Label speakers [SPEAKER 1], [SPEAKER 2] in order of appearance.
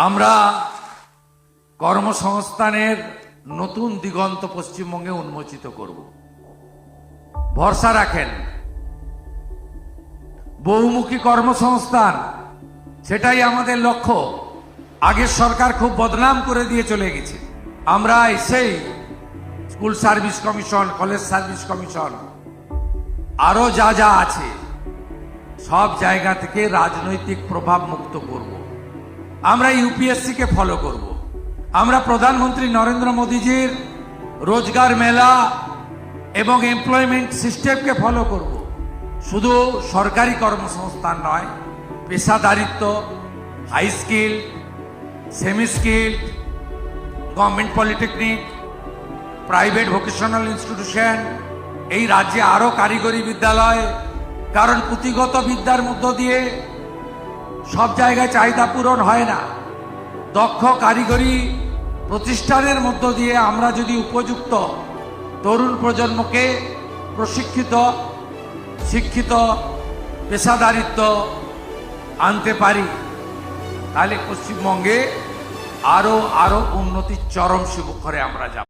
[SPEAKER 1] আমরা কর্মসংস্থানের নতুন দিগন্ত পশ্চিমবঙ্গে উন্মোচিত করব। ভরসা রাখেন, বহুমুখী কর্মসংস্থান সেটাই আমাদের লক্ষ্য। আগের সরকার খুব বদনাম করে দিয়ে চলে গেছে। আমরা এসেই school service commission, college service commission, আরো যা যা আছে সব জায়গা থেকে রাজনৈতিক প্রভাব মুক্ত করব। আমরা ইউপিএসসি কে ফলো করব। আমরা প্রধানমন্ত্রী নরেন্দ্র মোদীজির রোজগার মেলা এবং এমপ্লয়মেন্ট সিস্টেমকে ফলো করব। শুধু সরকারি কর্মসংস্থান নয়, পেশাদারিত্ব, high skill, semi skill, government polytechnic, private vocational institution, এই রাজ্যে আরো কারিগরি বিদ্যালয়, কারণ পুঁথিগত বিদ্যার মধ্য দিয়ে সব জায়গায় চাহিদা পূরণ হয় না। দক্ষ কারিগরি প্রতিষ্ঠানের মধ্য দিয়ে আমরা যদি উপযুক্ত তরুণ প্রজন্মকে প্রশিক্ষিত, শিক্ষিত, পেশাদারিত্ব আনতে পারি, তাহলে পশ্চিমবঙ্গে আরো উন্নতির চরম শিখরে আমরা যাব।